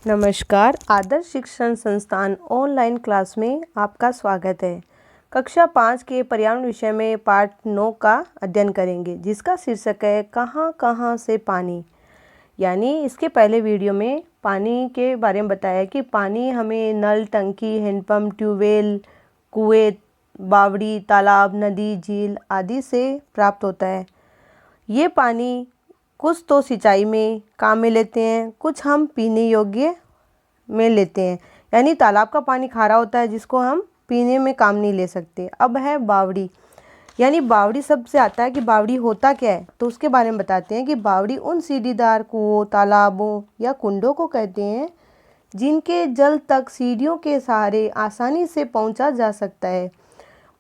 नमस्कार। आदर्श शिक्षण संस्थान ऑनलाइन क्लास में आपका स्वागत है। कक्षा 5 के पर्यावरण विषय में पाठ 9 का अध्ययन करेंगे, जिसका शीर्षक है कहाँ कहाँ से पानी। यानी इसके पहले वीडियो में पानी के बारे में बताया कि पानी हमें नल, टंकी, हैंडपम्प, ट्यूबवेल, कुएं, बावड़ी, तालाब, नदी, झील आदि से प्राप्त होता है। ये पानी कुछ तो सिंचाई में काम में लेते हैं, कुछ हम पीने योग्य में लेते हैं। यानी तालाब का पानी खारा होता है, जिसको हम पीने में काम नहीं ले सकते। अब है बावड़ी। यानी बावड़ी शब्द से आता है कि बावड़ी होता क्या है, तो उसके बारे में बताते हैं कि बावड़ी उन सीढ़ीदार कुओं, तालाबों या कुंडों को कहते हैं जिनके जल तक सीढ़ियों के सहारे आसानी से पहुंचा जा सकता है।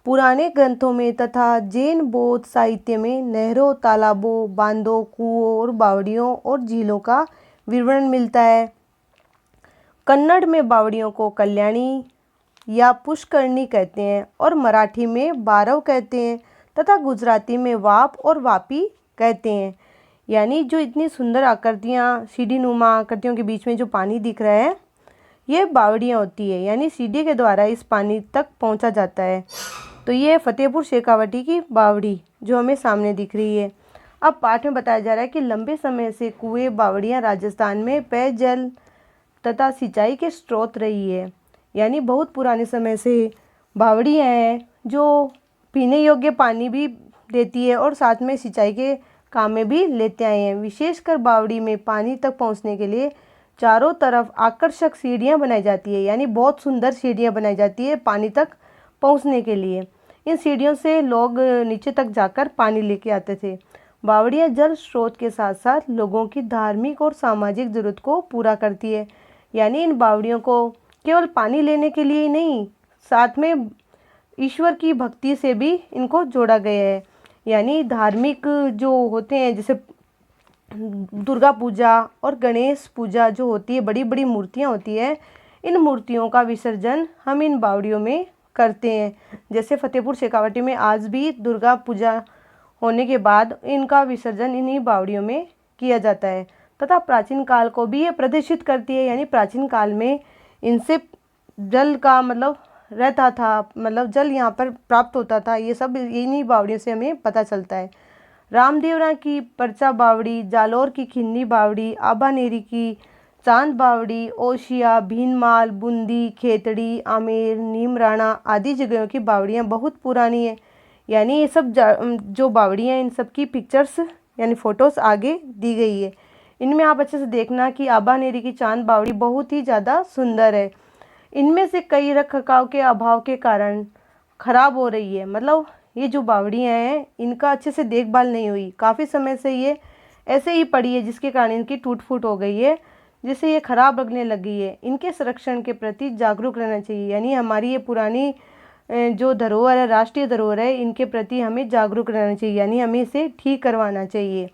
पुराने ग्रंथों में तथा जैन बौद्ध साहित्य में नहरों, तालाबों, बांधों, कुओं और बावड़ियों और झीलों का विवरण मिलता है। कन्नड़ में बावड़ियों को कल्याणी या पुष्करणी कहते हैं और मराठी में बारव कहते हैं तथा गुजराती में वाप और वापी कहते हैं। यानी जो इतनी सुंदर आकृतियाँ, सीढ़ी नुमा आकृतियों के बीच में जो पानी दिख रहा है, ये बावड़ियाँ होती है। यानी सीढ़ी के द्वारा इस पानी तक पहुँचा जाता है। तो ये फतेहपुर शेखावटी की बावड़ी जो हमें सामने दिख रही है। अब पाठ में बताया जा रहा है कि लंबे समय से कुएं, बावड़ियाँ राजस्थान में पेयजल तथा सिंचाई के स्रोत रही है। यानी बहुत पुराने समय से बावड़ियाँ हैं जो पीने योग्य पानी भी देती है और साथ में सिंचाई के काम में भी लेते आए हैं। विशेषकर बावड़ी में पानी तक पहुंचने के लिए चारों तरफ आकर्षक सीढ़ियां बनाई जाती है। यानी बहुत सुंदर सीढ़ियां बनाई जाती है पानी तक पहुंचने के लिए। इन सीढ़ियों से लोग नीचे तक जाकर पानी लेके आते थे। बावड़ियाँ जल स्रोत के साथ साथ लोगों की धार्मिक और सामाजिक जरूरत को पूरा करती है। यानी इन बावड़ियों को केवल पानी लेने के लिए ही नहीं, साथ में ईश्वर की भक्ति से भी इनको जोड़ा गया है। यानी धार्मिक जो होते हैं, जैसे दुर्गा पूजा और गणेश पूजा जो होती है, बड़ी बड़ी मूर्तियाँ होती है, इन मूर्तियों का विसर्जन हम इन बावड़ियों में करते हैं। जैसे फतेहपुर शेखावटी में आज भी दुर्गा पूजा होने के बाद इनका विसर्जन इन्हीं बावड़ियों में किया जाता है तथा प्राचीन काल को भी ये प्रदर्शित करती है। यानी प्राचीन काल में इनसे जल का रहता था, जल यहाँ पर प्राप्त होता था। ये सब इन्हीं बावड़ियों से हमें पता चलता है। रामदेवरा की परचा बावड़ी, जालोर की खिन्नी बावड़ी, आबानेरी की चांद बावड़ी, ओशिया, भीनमाल, बूंदी, खेतड़ी, आमेर, नीमराणा आदि जगहों की बावड़ियाँ बहुत पुरानी है। यानी ये सब जो बावड़ियाँ, इन सब की पिक्चर्स यानी फ़ोटोज़ आगे दी गई है। इनमें आप अच्छे से देखना कि आबानेरी की चांद बावड़ी बहुत ही ज़्यादा सुंदर है। इनमें से कई रख रखाव के अभाव के कारण ख़राब हो रही है। ये जो बावड़ियाँ हैं, इनका अच्छे से देखभाल नहीं हुई, काफ़ी समय से ये ऐसे ही पड़ी है, जिसके कारण इनकी टूट फूट हो गई है, जिससे ये खराब लगने लग गई है। इनके संरक्षण के प्रति जागरूक रहना चाहिए। यानी हमारी ये पुरानी जो धरोहर है, राष्ट्रीय धरोहर है, इनके प्रति हमें जागरूक रहना चाहिए। यानी हमें इसे ठीक करवाना चाहिए।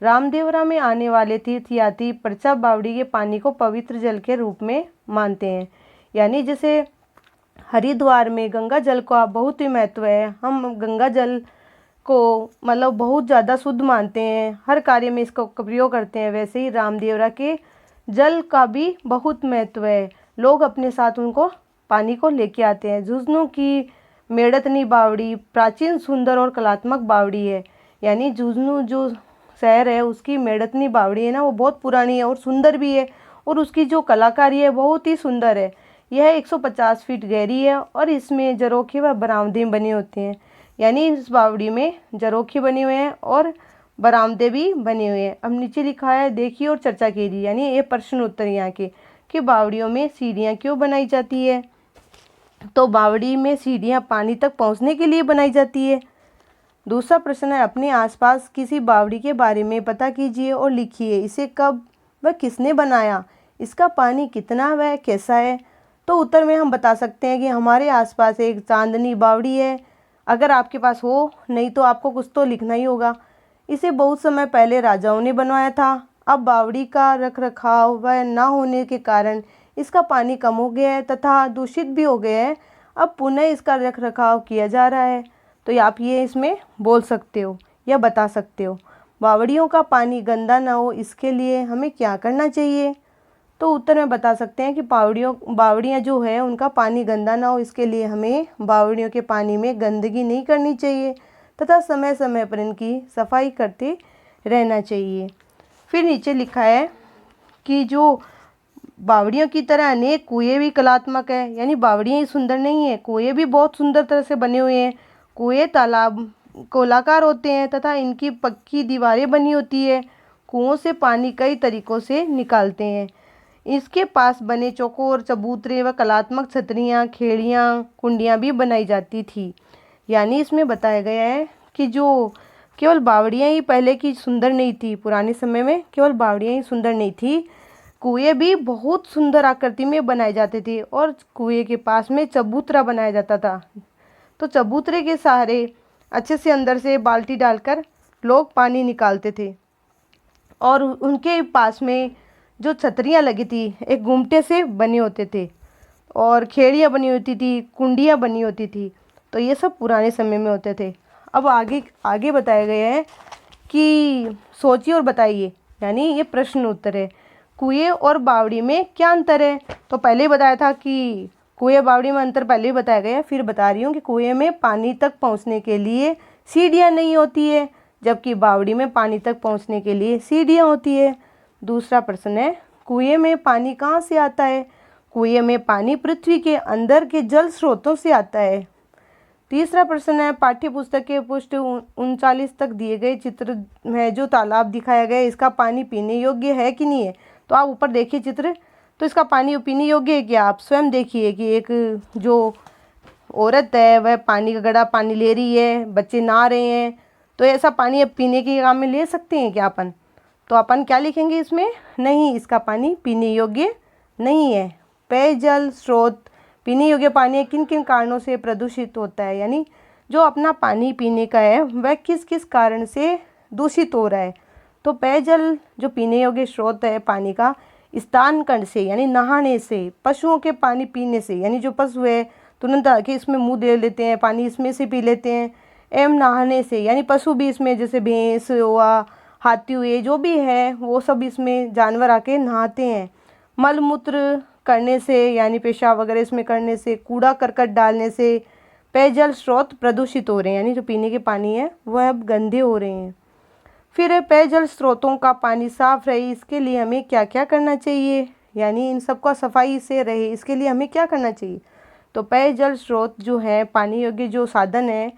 रामदेवरा में आने वाले तीर्थयात्री परचा बावड़ी के पानी को पवित्र जल के रूप में मानते हैं। यानी जैसे हरिद्वार में गंगा जल का बहुत ही महत्व है, हम गंगा जल को बहुत ज़्यादा शुद्ध मानते हैं, हर कार्य में इसका प्रयोग करते हैं। वैसे ही रामदेवरा के जल का भी बहुत महत्व है, लोग अपने साथ उनको पानी को लेके आते हैं। झुंझुनू की मेड़तनी बावड़ी प्राचीन, सुंदर और कलात्मक बावड़ी है। यानी झुंझुनू जो शहर है, उसकी मेड़तनी बावड़ी है ना, वो बहुत पुरानी है और सुंदर भी है, और उसकी जो कलाकारी है बहुत ही सुंदर है। यह 150 फीट गहरी है और इसमें जरोखे व बरामदे बने होते हैं। यानी इस बावड़ी में जरोखे बने हुए हैं और बरामदे भी बने हुए हैं। अब नीचे लिखा है, देखिए और चर्चा कीजिए। यानी ये प्रश्न उत्तर यहाँ के कि बावड़ियों में सीढ़ियाँ क्यों बनाई जाती है। तो बावड़ी में सीढ़ियाँ पानी तक पहुँचने के लिए बनाई जाती है। दूसरा प्रश्न है, अपने आसपास किसी बावड़ी के बारे में पता कीजिए और लिखिए। इसे कब व किसने बनाया, इसका पानी कितना व कैसा है। तो उत्तर में हम बता सकते हैं कि हमारे आसपास एक चांदनी बावड़ी है। अगर आपके पास हो, नहीं तो आपको कुछ तो लिखना ही होगा। इसे बहुत समय पहले राजाओं ने बनवाया था। अब बावड़ी का रख रखाव व ना होने के कारण इसका पानी कम हो गया है तथा दूषित भी हो गया है। अब पुनः इसका रख रखाव किया जा रहा है। तो आप ये इसमें बोल सकते हो या बता सकते हो। बावड़ियों का पानी गंदा ना हो, इसके लिए हमें क्या करना चाहिए। तो उत्तर में बता सकते हैं कि बावड़ियाँ जो है उनका पानी गंदा ना हो, इसके लिए हमें बावड़ियों के पानी में गंदगी नहीं करनी चाहिए तथा समय समय पर इनकी सफाई करते रहना चाहिए। फिर नीचे लिखा है कि जो बावड़ियों की तरह अनेक कुएं भी कलात्मक है, यानी बावड़ियाँ ही सुंदर नहीं है, कुएं भी बहुत सुंदर तरह से बने हुए हैं। कुएं तालाब गोलाकार होते हैं तथा इनकी पक्की दीवारें बनी होती है। कुओं से पानी कई तरीकों से निकालते हैं। इसके पास बने चौकोर चबूतरे व कलात्मक छतरियाँ, खेड़ियाँ, कुंडियाँ भी बनाई जाती थी। यानी इसमें बताया गया है कि जो केवल बावड़ियाँ ही पहले की सुंदर नहीं थी, पुराने समय में केवल बावड़ियाँ ही सुंदर नहीं थी, कुएं भी बहुत सुंदर आकृति में बनाए जाते थे और कुएं के पास में चबूतरा बनाया जाता था। तो चबूतरे के सहारे अच्छे से अंदर से बाल्टी डालकर लोग पानी निकालते थे और उनके पास में जो छतरियाँ लगी थी एक गुमटे से बने होते थे और खेड़ियाँ बनी होती थी, कुंडियाँ बनी होती थी। तो ये सब पुराने समय में होते थे। अब आगे आगे बताया गया है कि सोचिए और बताइए, यानी ये प्रश्न उत्तर है। कुएं और बावड़ी में क्या अंतर है? तो पहले ही बताया था कि कुएं बावड़ी में अंतर पहले ही बताया गया है। फिर बता रही हूँ कि कुएं में पानी तक पहुँचने के लिए सीढ़ियाँ नहीं होती है, जबकि बावड़ी में पानी तक पहुँचने के लिए सीढ़ियाँ होती है। दूसरा प्रश्न है, कुएं में पानी कहाँ से आता है? कुएं में पानी पृथ्वी के अंदर के जल स्रोतों से आता है। तीसरा प्रश्न है, पाठ्य पुस्तक के पृष्ठ 39 तक दिए गए चित्र में जो तालाब दिखाया गया है इसका पानी पीने योग्य है कि नहीं है? तो आप ऊपर देखिए चित्र, तो इसका पानी पीने योग्य है क्या? आप स्वयं देखिए कि एक जो औरत है वह पानी का घड़ा पानी ले रही है, बच्चे नहा रहे हैं, तो ऐसा पानी अब पीने के काम में ले सकते हैं क्या अपन? तो अपन क्या लिखेंगे इसमें? नहीं, इसका पानी पीने योग्य नहीं है। पेयजल स्रोत पीने योग्य पानी किन किन कारणों से प्रदूषित होता है, यानी जो अपना पानी पीने का है वह किस किस कारण से दूषित हो रहा है? तो पेयजल जो पीने योग्य स्रोत है पानी का, स्नान करने से यानी नहाने से, पशुओं के पानी पीने से यानी जो पशु है तुरंत आके इसमें मुंह दे लेते हैं, पानी इसमें से पी लेते हैं, एवं नहाने से यानी पशु भी इसमें, जैसे भैंस हुआ, हाथी हुए, जो भी है वो सब इसमें जानवर आके नहाते हैं। मल मूत्र करने से यानी पेशाब वगैरह इसमें करने से, कूड़ा करकट डालने से पेयजल स्रोत प्रदूषित हो रहे हैं, यानी जो पीने के पानी है वह अब गंदे हो रहे हैं। फिर पेयजल स्रोतों का पानी साफ रहे इसके लिए हमें क्या क्या करना चाहिए, यानी इन सबका सफाई से रहे इसके लिए हमें क्या करना चाहिए? तो पेयजल स्रोत जो है पानी योग्य जो साधन है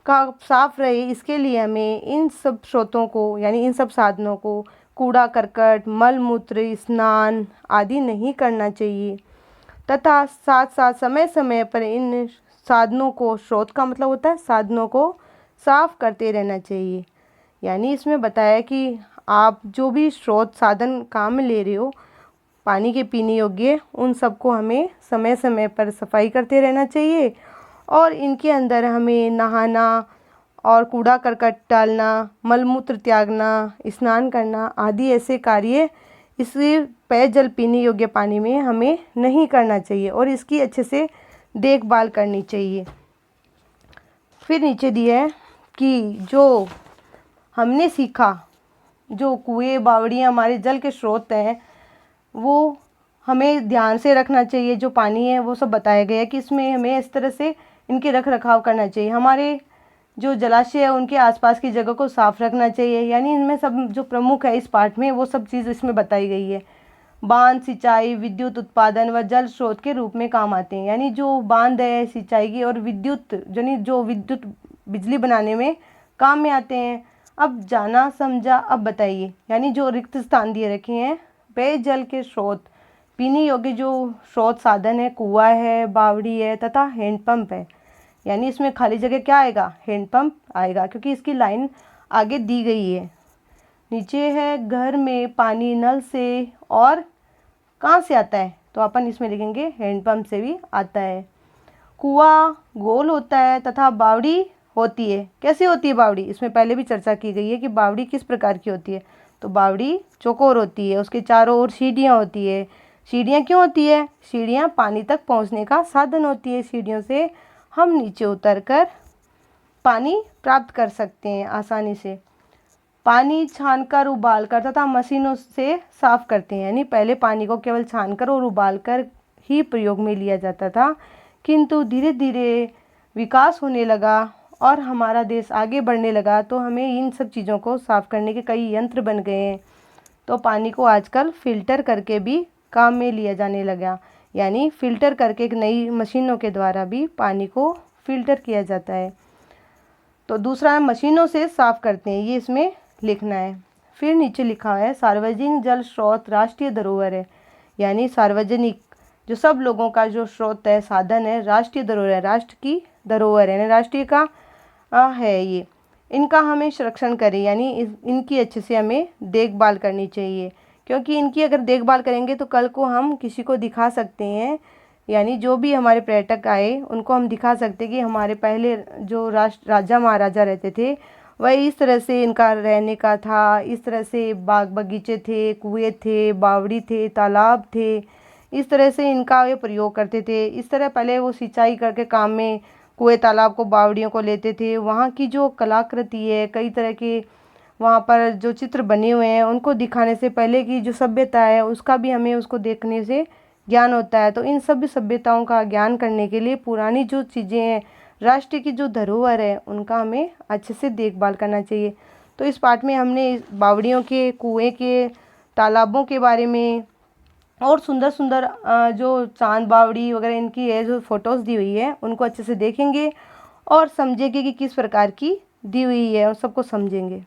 का साफ रहे इसके लिए हमें इन सब स्रोतों को यानी इन सब साधनों को कूड़ा करकट, मल मूत्र, स्नान आदि नहीं करना चाहिए तथा साथ साथ समय समय पर इन साधनों को, स्रोत का मतलब होता है साधनों को, साफ करते रहना चाहिए। यानी इसमें बताया कि आप जो भी स्रोत साधन काम में ले रहे हो पानी के पीने योग्य, उन सबको हमें समय समय पर सफाई करते रहना चाहिए और इनके अंदर हमें नहाना और कूड़ा करकट डालना, मलमूत्र त्यागना, स्नान करना आदि ऐसे कार्य इस पेयजल पीने योग्य पानी में हमें नहीं करना चाहिए और इसकी अच्छे से देखभाल करनी चाहिए। फिर नीचे दिया है कि जो हमने सीखा, जो कुएं बावड़ियाँ हमारे जल के स्रोत हैं वो हमें ध्यान से रखना चाहिए। जो पानी है वो सब बताया गया है कि इसमें हमें इस तरह से इनकी रख रखाव करना चाहिए। हमारे जो जलाशय है उनके आसपास की जगह को साफ रखना चाहिए, यानी इनमें सब जो प्रमुख है इस पाठ में वो सब चीज़ इसमें बताई गई है। बांध सिंचाई, विद्युत उत्पादन व जल स्रोत के रूप में काम आते हैं, यानी जो बांध है सिंचाई की और विद्युत यानी जो विद्युत बिजली बनाने में काम में आते हैं। अब जाना समझा, अब बताइए, यानी जो रिक्त स्थान दिए रखे हैं पेयजल के स्रोत पीने योग्य जो स्रोत साधन है कुआं है, बावड़ी है तथा हैंडपंप है। यानी इसमें खाली जगह क्या आएगा? हैंडपंप आएगा, क्योंकि इसकी लाइन आगे दी गई है। नीचे है घर में पानी नल से और कहाँ से आता है? तो अपन इसमें लिखेंगे हैंडपंप से भी आता है। कुआं गोल होता है तथा बावड़ी होती है। कैसे होती है बावड़ी? इसमें पहले भी चर्चा की गई है कि बावड़ी किस प्रकार की होती है। तो बावड़ी चौकोर होती है, उसके चारों ओर सीढ़ियाँ होती है। सीढ़ियाँ क्यों होती है? सीढ़ियाँ पानी तक पहुँचने का साधन होती है। सीढ़ियों से हम नीचे उतरकर पानी प्राप्त कर सकते हैं आसानी से। पानी छानकर उबालकर तथा मशीनों से साफ करते हैं। यानी पहले पानी को केवल छानकर और उबालकर ही प्रयोग में लिया जाता था, किंतु धीरे धीरे विकास होने लगा और हमारा देश आगे बढ़ने लगा तो हमें इन सब चीज़ों को साफ करने के कई यंत्र बन गए हैं। तो पानी को आजकल फ़िल्टर करके भी काम में लिया जाने लगा। यानी फ़िल्टर करके एक नई मशीनों के द्वारा भी पानी को फ़िल्टर किया जाता है। तो दूसरा है मशीनों से साफ करते हैं, ये इसमें लिखना है। फिर नीचे लिखा है सार्वजनिक जल स्रोत राष्ट्रीय धरोहर है। यानी सार्वजनिक जो सब लोगों का जो स्रोत है, साधन है, राष्ट्रीय धरोहर है, राष्ट्र की धरोहर है, राष्ट्रीय का है ये। इनका हमें संरक्षण करें, यानी इनकी अच्छे से हमें देखभाल करनी चाहिए, क्योंकि इनकी अगर देखभाल करेंगे तो कल को हम किसी को दिखा सकते हैं। यानी जो भी हमारे पर्यटक आए उनको हम दिखा सकते हैं कि हमारे पहले जो राजा महाराजा रहते थे वह इस तरह से इनका रहने का था, इस तरह से बाग बगीचे थे, कुएं थे, बावड़ी थे, तालाब थे, इस तरह से इनका ये प्रयोग करते थे। इस तरह पहले वो सिंचाई करके काम में कुएं तालाब को बावड़ियों को लेते थे। वहाँ की जो कलाकृति है, कई तरह के वहाँ पर जो चित्र बने हुए हैं उनको दिखाने से पहले की जो सभ्यता है उसका भी हमें उसको देखने से ज्ञान होता है। तो इन सभी सभ्यताओं का ज्ञान करने के लिए पुरानी जो चीज़ें हैं, राष्ट्र की जो धरोहर है, उनका हमें अच्छे से देखभाल करना चाहिए। तो इस पाठ में हमने बावड़ियों के, कुएं के, तालाबों के बारे में और सुंदर सुंदर जो चांद बावड़ी वगैरह इनकी है जो फ़ोटोज़ दी हुई है उनको अच्छे से देखेंगे और समझेंगे कि किस प्रकार की दी हुई है और सबको समझेंगे।